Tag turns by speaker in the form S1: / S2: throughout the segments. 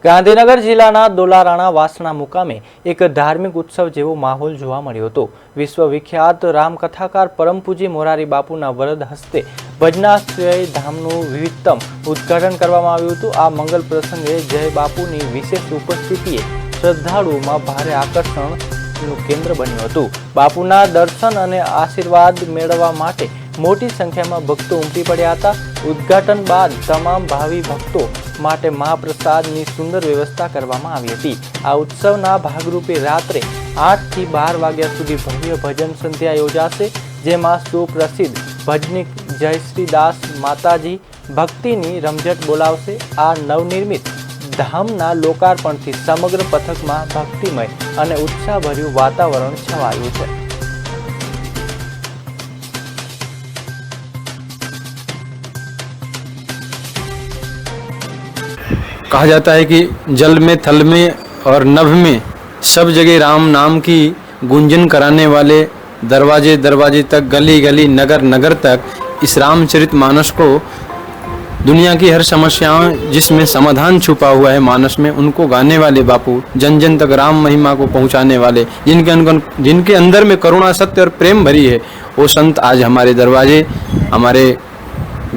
S1: ગાંધીનગર જિલ્લાના દોલારાણા વાસણા મુકામે એક ધાર્મિક ઉત્સવ જેવો માહોલ જોવા મળ્યો હતો। વિશ્વવિખ્યાત રામકથાકાર પરમ પૂજ્ય મોરારી બાપુના વરદ હસ્તે ભજનાશ્રય ધામનું વિવિધતમ ઉદ્ઘાટન કરવામાં આવ્યું હતું। આ મંગલ પ્રસંગે જય બાપુની વિશેષ ઉપસ્થિતિએ શ્રદ્ધાળુઓમાં ભારે આકર્ષણનું કેન્દ્ર બન્યું હતું। બાપુના દર્શન અને આશીર્વાદ મેળવવા માટે મોટી સંખ્યામાં ભક્તો ઉમટી પડ્યા હતા। ઉદ્ઘાટન બાદ તમામ ભાવિ ભક્તો માટે મહાપ્રસાદની સુંદર વ્યવસ્થા કરવામાં આવી હતી। આ ઉત્સવના ભાગરૂપે રાત્રે 8 થી 12 વાગ્યા સુધી ભવ્ય ભજન સંધ્યા યોજાશે, જેમાં સુપ્રસિદ્ધ ભજનીક જયશ્રીદાસ માતાજી ભક્તિની રમઝટ બોલાવશે। આ નવનિર્મિત ધામના લોકાર્પણથી સમગ્ર પથકમાં ભક્તિમય અને ઉત્સાહભર્યું વાતાવરણ છવાયું છે।
S2: कहा जाता है कि जल में, थल में और नभ में सब जगह राम नाम की गुंजन कराने वाले दरवाजे दरवाजे तक, गली गली, नगर नगर तक इस रामचरित मानस को, दुनिया की हर समस्याओं जिसमें समाधान छुपा हुआ है मानस में, उनको गाने वाले बापू, जन जन तक राम महिमा को पहुंचाने वाले, जिनके अंदर में करुणा, सत्य और प्रेम भरी है, वो संत आज हमारे दरवाजे, हमारे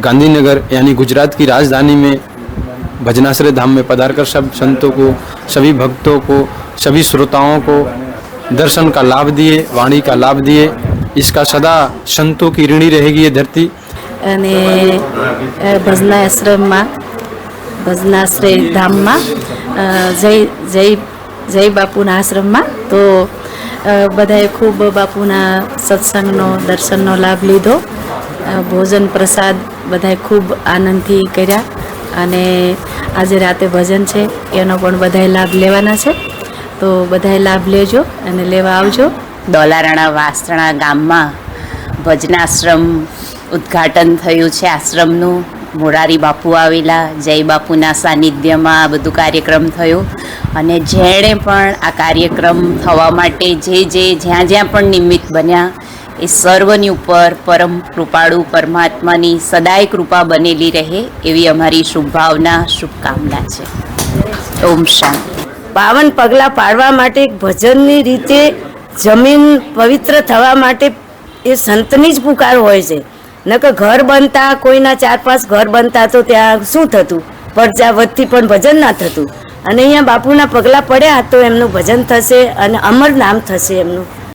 S2: गांधीनगर यानी गुजरात की राजधानी में भजनाश्रय धाम में पधारकर सब संतों को, सभी भक्तों को, सभी श्रोताओं को दर्शन का लाभ दिए, वाणी का लाभ दिए। इसका सदा संतों की ऋणी रहेगी ये धरती।
S3: અને ભજનાશ્રમમાં, ભજનાશ્રય ધામમાં જય બાપુના આશ્રમમાં તો બધાએ ખૂબ બાપુના સત્સંગનો, દર્શનનો લાભ લીધો। ભોજન પ્રસાદ બધાએ ખૂબ આનંદથી કર્યા અને આજે રાતે ભજન છે એનો પણ બધાએ લાભ લેવાના છે, તો બધાએ લાભ લેજો અને લેવા આવજો।
S4: દોલારાણા વાસણા ગામમાં ભજનાશ્રમ ઉદ્ઘાટન થયું છે। આશ્રમનું મોરારી બાપુ આવેલા, જય બાપુના સાનિધ્યમાં આ બધું કાર્યક્રમ થયો અને જેણે પણ આ કાર્યક્રમ થવા માટે જ્યાં જ્યાં પણ નિમિત્ત બન્યા એ સર્વની ઉપર પરમ કૃપાળુ પરમાત્માની સદાય કૃપા બનેલી રહે એવી અમારી શુભભાવના, શુભકામના છે। ઓમ શાંતિ।
S5: પાવન પગલાં પાડવા માટે ભજનની રીતે જમીન પવિત્ર થવા માટે એ સંતની જ પુકાર હોય છે। નકર ઘર બનતા, કોઈના 4-5 ઘર બનતા તો ત્યાં શું થતું, પરજા વધતી પણ ભજન ના થતું। અને અહીંયા બાપુના પગલાં પડ્યા તો એમનું ભજન થશે અને અમર નામ થશે એમનું।